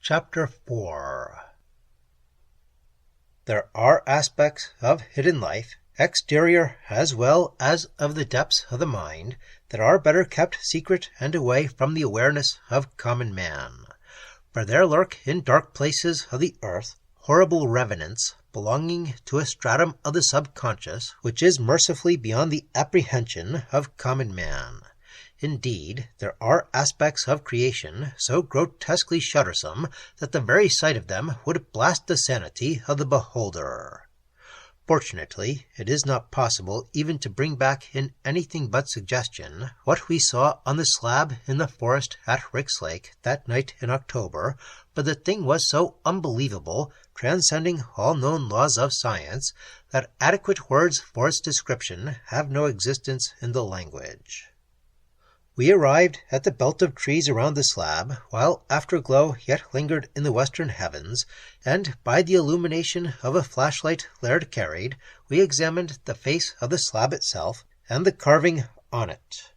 Chapter 4 There are aspects of hidden life, exterior as well as of the depths of the mind, that are better kept secret and away from the awareness of common man. For there lurk in dark places of the earth horrible revenants belonging to a stratum of the subconscious which is mercifully beyond the apprehension of common man. Indeed, there are aspects of creation so grotesquely shuddersome that the very sight of them would blast the sanity of the beholder. Fortunately, it is not possible even to bring back in anything but suggestion what we saw on the slab in the forest at Rixlake that night in October, but the thing was so unbelievable, transcending all known laws of science, that adequate words for its description have no existence in the language. We arrived at the belt of trees around the slab, while afterglow yet lingered in the western heavens, and by the illumination of a flashlight Laird carried, we examined the face of the slab itself and the carving on it.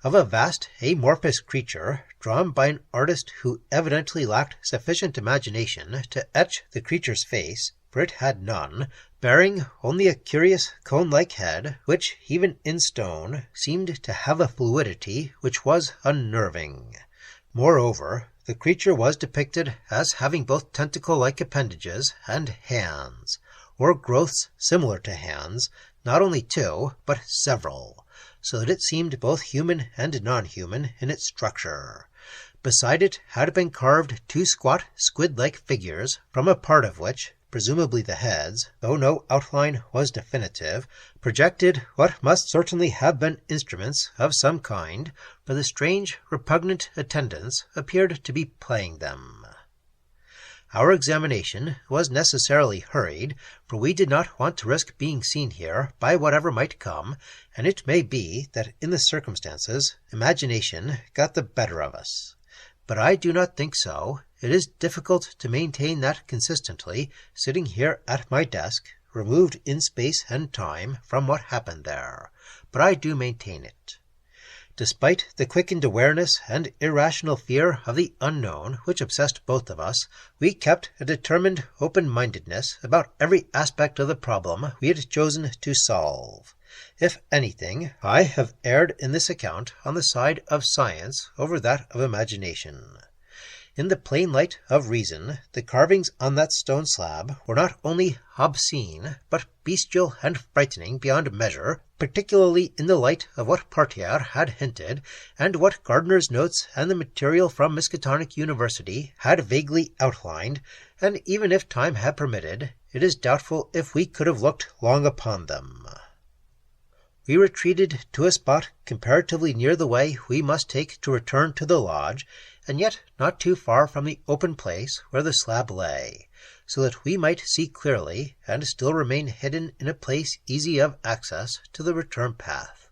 Of a vast amorphous creature, drawn by an artist who evidently lacked sufficient imagination to etch the creature's face, for it had none, bearing only a curious cone-like head, which, even in stone, seemed to have a fluidity which was unnerving. Moreover, the creature was depicted as having both tentacle-like appendages and hands, or growths similar to hands, not only two, but several, so that it seemed both human and non-human in its structure. Beside it had been carved two squat, squid-like figures, from a part of which, presumably the heads, though no outline was definitive, projected what must certainly have been instruments of some kind, for the strange, repugnant attendants appeared to be playing them. Our examination was necessarily hurried, for we did not want to risk being seen here by whatever might come, and it may be that in the circumstances imagination got the better of us. But I do not think so. It is difficult to maintain that consistently, sitting here at my desk, removed in space and time from what happened there, but I do maintain it. Despite the quickened awareness and irrational fear of the unknown which obsessed both of us, we kept a determined open-mindedness about every aspect of the problem we had chosen to solve. If anything, I have erred in this account on the side of science over that of imagination. In the plain light of reason, the carvings on that stone slab were not only obscene, but bestial and frightening beyond measure, particularly in the light of what Partier had hinted, and what Gardner's notes and the material from Miskatonic University had vaguely outlined, and even if time had permitted, it is doubtful if we could have looked long upon them. We retreated to a spot comparatively near the way we must take to return to the lodge, and yet not too far from the open place where the slab lay, so that we might see clearly and still remain hidden in a place easy of access to the return path.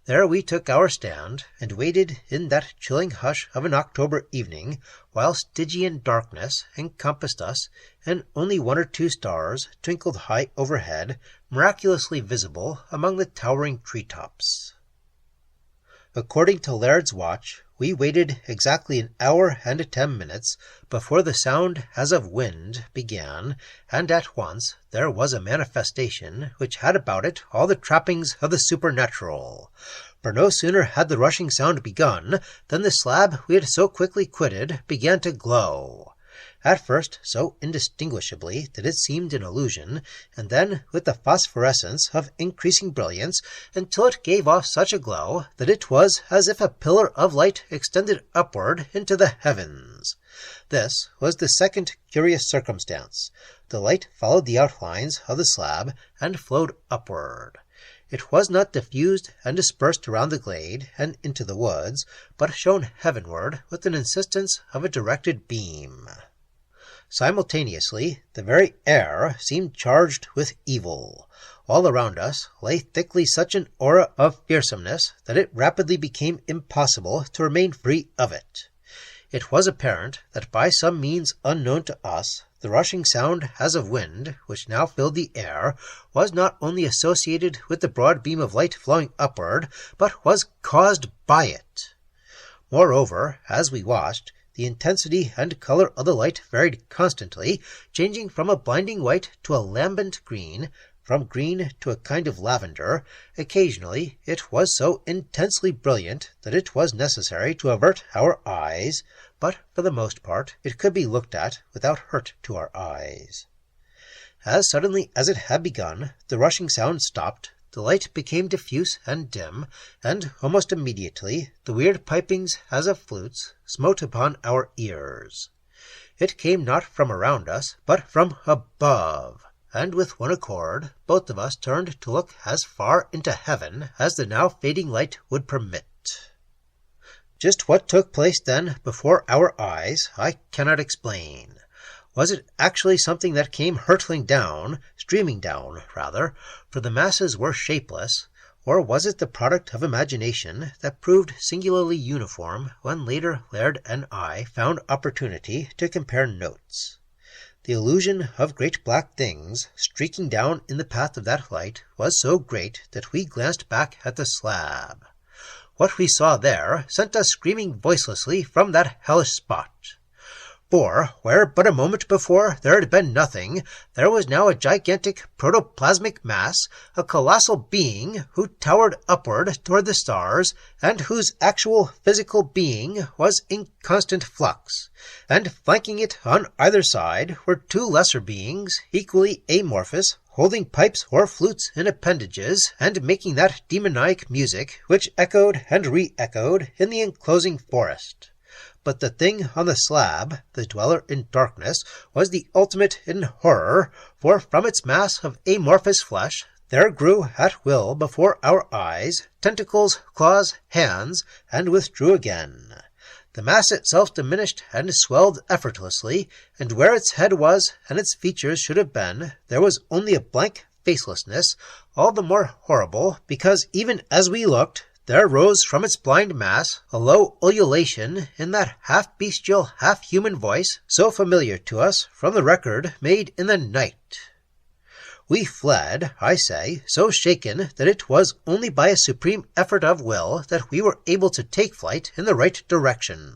There we took our stand, and waited in that chilling hush of an October evening, while Stygian darkness encompassed us, and only one or two stars twinkled high overhead, miraculously visible among the towering tree-tops. According to Laird's watch, we waited exactly an hour and 10 minutes before the sound as of wind began, and at once there was a manifestation which had about it all the trappings of the supernatural. For no sooner had the rushing sound begun than the slab we had so quickly quitted began to glow. At first so indistinguishably that it seemed an illusion, and then with the phosphorescence of increasing brilliance, until it gave off such a glow that it was as if a pillar of light extended upward into the heavens. This was the second curious circumstance. The light followed the outlines of the slab and flowed upward. It was not diffused and dispersed around the glade and into the woods, but shone heavenward with an insistence of a directed beam. Simultaneously, the very air seemed charged with evil. All around us lay thickly such an aura of fearsomeness that it rapidly became impossible to remain free of it. It was apparent that by some means unknown to us, the rushing sound as of wind, which now filled the air, was not only associated with the broad beam of light flowing upward, but was caused by it. Moreover, as we watched, the intensity and color of the light varied constantly, changing from a blinding white to a lambent green, from green to a kind of lavender. Occasionally it was so intensely brilliant that it was necessary to avert our eyes, but for the most part it could be looked at without hurt to our eyes. As suddenly as it had begun, the rushing sound stopped, the light became diffuse and dim, and almost immediately the weird pipings as of flutes smote upon our ears. It came not from around us, but from above, and with one accord both of us turned to look as far into heaven as the now fading light would permit. Just what took place then before our eyes I cannot explain. Was it actually something that came hurtling down, streaming down, rather, for the masses were shapeless, or was it the product of imagination that proved singularly uniform when later Laird and I found opportunity to compare notes? The illusion of great black things streaking down in the path of that light was so great that we glanced back at the slab. What we saw there sent us screaming voicelessly from that hellish spot. For, where but a moment before there had been nothing, there was now a gigantic protoplasmic mass, a colossal being who towered upward toward the stars, and whose actual physical being was in constant flux, and flanking it on either side were two lesser beings, equally amorphous, holding pipes or flutes in appendages, and making that demoniac music which echoed and re-echoed in the enclosing forest. But the thing on the slab, the dweller in darkness, was the ultimate in horror, for from its mass of amorphous flesh there grew at will before our eyes tentacles, claws, hands, and withdrew again. The mass itself diminished and swelled effortlessly, and where its head was and its features should have been, there was only a blank facelessness, all the more horrible because even as we looked, there rose from its blind mass a low ululation in that half-bestial, half-human voice so familiar to us from the record made in the night. We fled, I say, so shaken that it was only by a supreme effort of will that we were able to take flight in the right direction.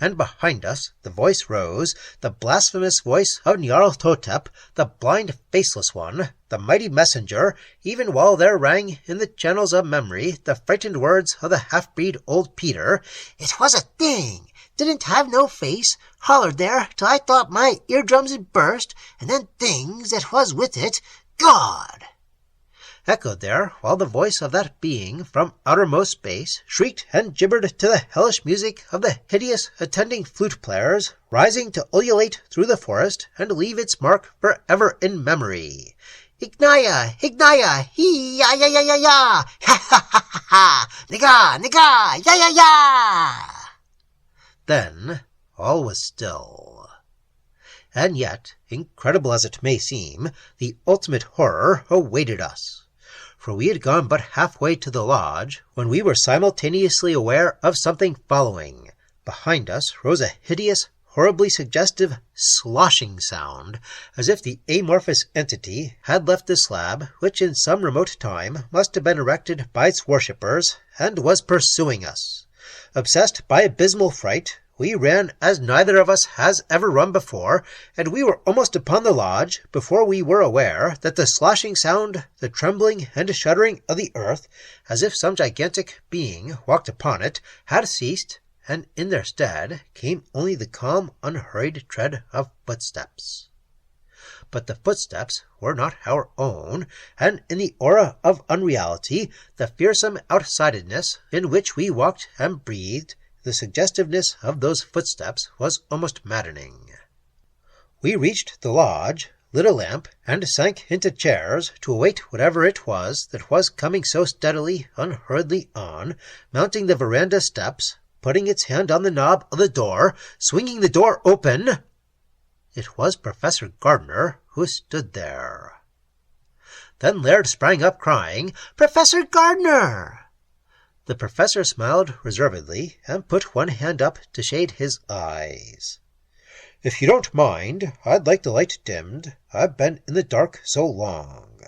And behind us the voice rose, the blasphemous voice of Nyarlathotep, the blind faceless one, the mighty messenger, even while there rang in the channels of memory the frightened words of the half-breed old Peter, "It was a thing, didn't have no face, hollered there till I thought my eardrums had burst, and then things that was with it, God!" Echoed there, while the voice of that being from outermost space shrieked and gibbered to the hellish music of the hideous attending flute-players, rising to ululate through the forest and leave its mark forever in memory. "Ignaya, Ignaya, hee-ya-ya-ya-ya-ya, ha-ha-ha-ha-ha, niga, ya-ya-ya!" Then all was still. And yet, incredible as it may seem, the ultimate horror awaited us. For we had gone but halfway to the lodge when we were simultaneously aware of something following. Behind us rose a hideous, horribly suggestive sloshing sound, as if the amorphous entity had left the slab which in some remote time must have been erected by its worshippers, and was pursuing us. Obsessed by abysmal fright, we ran as neither of us has ever run before, and we were almost upon the lodge before we were aware that the sloshing sound, the trembling and shuddering of the earth, as if some gigantic being walked upon it, had ceased, and in their stead came only the calm, unhurried tread of footsteps. But the footsteps were not our own, and in the aura of unreality, the fearsome outsidedness in which we walked and breathed, the suggestiveness of those footsteps was almost maddening. We reached the lodge, lit a lamp, and sank into chairs to await whatever it was that was coming so steadily, unhurriedly on, mounting the veranda steps, putting its hand on the knob of the door, swinging the door open. It was Professor Gardner who stood there. Then Laird sprang up, crying, "Professor Gardner!" The professor smiled reservedly and put one hand up to shade his eyes. "If you don't mind, I'd like the light dimmed. I've been in the dark so long."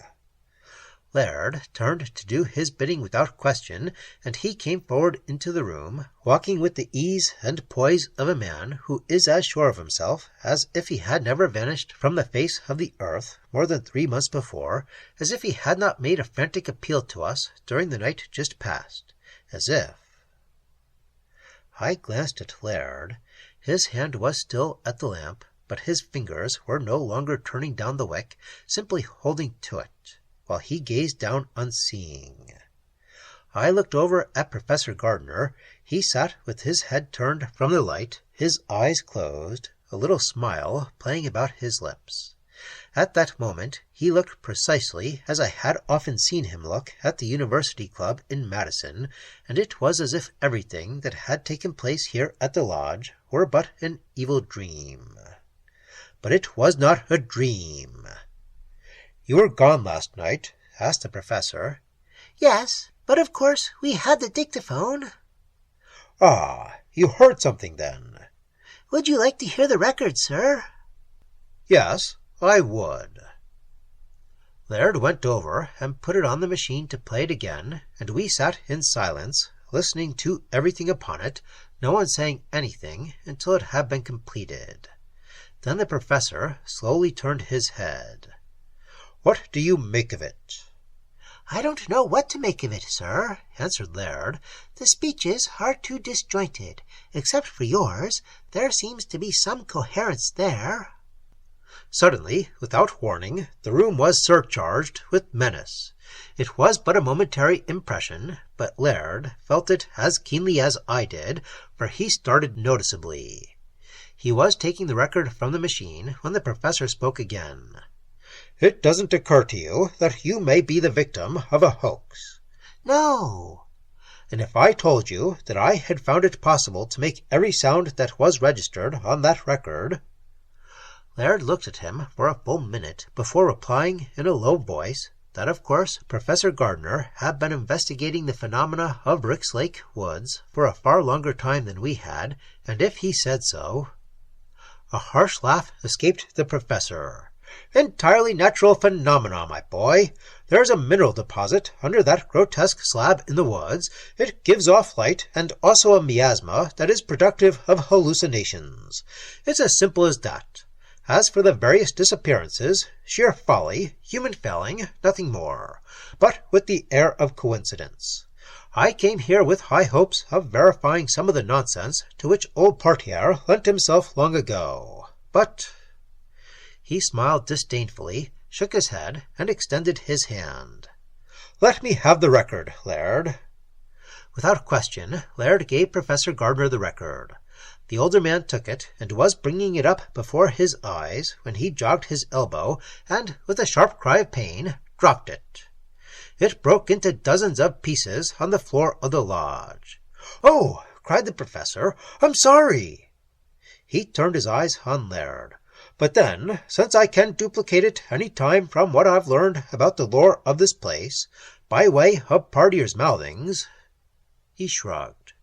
Laird turned to do his bidding without question, and he came forward into the room, walking with the ease and poise of a man who is as sure of himself as if he had never vanished from the face of the earth more than 3 months before, as if he had not made a frantic appeal to us during the night just past, as if... I glanced at Laird. His hand was still at the lamp, but his fingers were no longer turning down the wick, simply holding to it, while he gazed down unseeing. I looked over at Professor Gardner. He sat with his head turned from the light, his eyes closed, a little smile playing about his lips. At that moment he looked precisely as I had often seen him look at the University Club in Madison, and it was as if everything that had taken place here at the lodge were but an evil dream. But it was not a dream. "You were gone last night?" asked the professor. "Yes, but of course we had the dictaphone." "Ah, you heard something then?" "Would you like to hear the record, sir?" "Yes, I would." Laird went over and put it on the machine to play it again, and we sat in silence, listening to everything upon it, no one saying anything until it had been completed. Then the professor slowly turned his head. "What do you make of it?" "I don't know what to make of it, sir," answered Laird. "The speeches are too disjointed. Except for yours, there seems to be some coherence there." Suddenly, without warning, the room was surcharged with menace. It was but a momentary impression, but Laird felt it as keenly as I did, for he started noticeably. He was taking the record from the machine when the professor spoke again. "It doesn't occur to you that you may be the victim of a hoax?" "No." "And if I told you that I had found it possible to make every sound that was registered on that record—" Laird looked at him for a full minute before replying in a low voice that, of course, Professor Gardner had been investigating the phenomena of Ricks Lake woods for a far longer time than we had, and if he said so... A harsh laugh escaped the professor. "Entirely natural phenomena, my boy. There's a mineral deposit under that grotesque slab in the woods. It gives off light and also a miasma that is productive of hallucinations. It's as simple as that. As for the various disappearances, sheer folly, human failing, nothing more, but with the air of coincidence. I came here with high hopes of verifying some of the nonsense to which old Portier lent himself long ago. But—" He smiled disdainfully, shook his head, and extended his hand. "Let me have the record, Laird." Without question, Laird gave Professor Gardner the record. The older man took it, and was bringing it up before his eyes, when he jogged his elbow, and, with a sharp cry of pain, dropped it. It broke into dozens of pieces on the floor of the lodge. "Oh!" cried the professor. "I'm sorry." He turned his eyes on Laird. "But then, since I can duplicate it any time from what I've learned about the lore of this place, by way of Partier's mouthings—" He shrugged.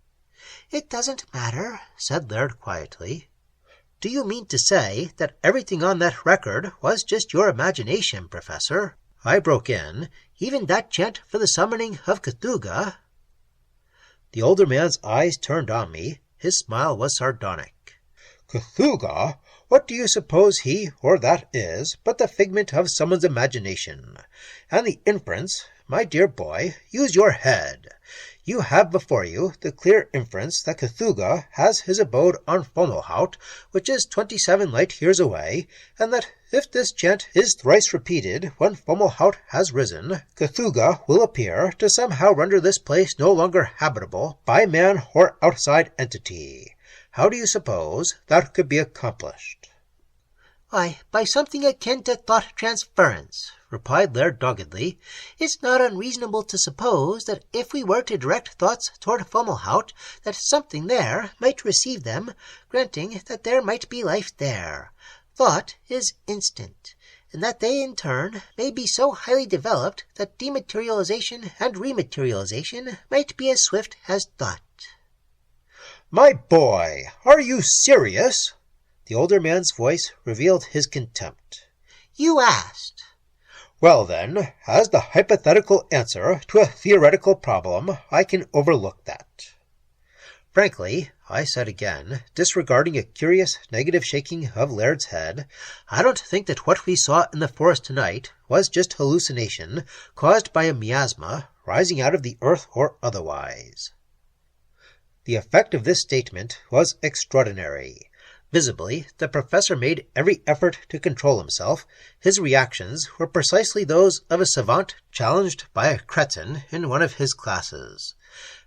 "It doesn't matter," said Laird quietly. "Do you mean to say that everything on that record was just your imagination, Professor?" I broke in. "Even that chant for the summoning of Cthulhu?" The older man's eyes turned on me. His smile was sardonic. "Cthulhu? What do you suppose he or that is but the figment of someone's imagination? And the inference, my dear boy, use your head. You have before you the clear inference that Cthulhu has his abode on Fomalhaut, which is 27 light years away, and that if this chant is thrice repeated when Fomalhaut has risen, Cthulhu will appear to somehow render this place no longer habitable by man or outside entity. How do you suppose that could be accomplished?" "Why, by something akin to thought transference," replied Laird doggedly. "It's not unreasonable to suppose that if we were to direct thoughts toward Fomalhaut, that something there might receive them, granting that there might be life there. Thought is instant, and that they in turn may be so highly developed that dematerialization and rematerialization might be as swift as thought." "My boy, are you serious?" The older man's voice revealed his contempt. "You asked." Well then, as the hypothetical answer to a theoretical problem, I can overlook that. Frankly, I said again, disregarding a curious negative shaking of Laird's head, I don't think that what we saw in the forest tonight was just hallucination caused by a miasma rising out of the earth or otherwise. The effect of this statement was extraordinary. Visibly, the professor made every effort to control himself. His reactions were precisely those of a savant challenged by a cretin in one of his classes.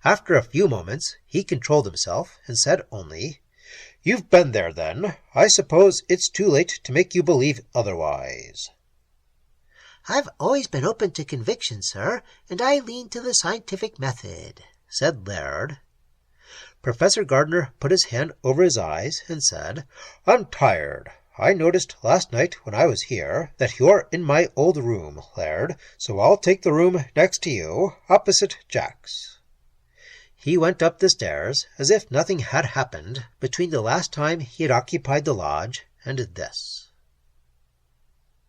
After a few moments, he controlled himself and said only, "You've been there, then. I suppose it's too late to make you believe otherwise." "I've always been open to conviction, sir, and I lean to the scientific method," said Laird. Professor Gardner put his hand over his eyes and said, "I'm tired. I noticed last night when I was here that you're in my old room, Laird, so I'll take the room next to you, opposite Jack's." He went up the stairs as if nothing had happened between the last time he had occupied the lodge and this.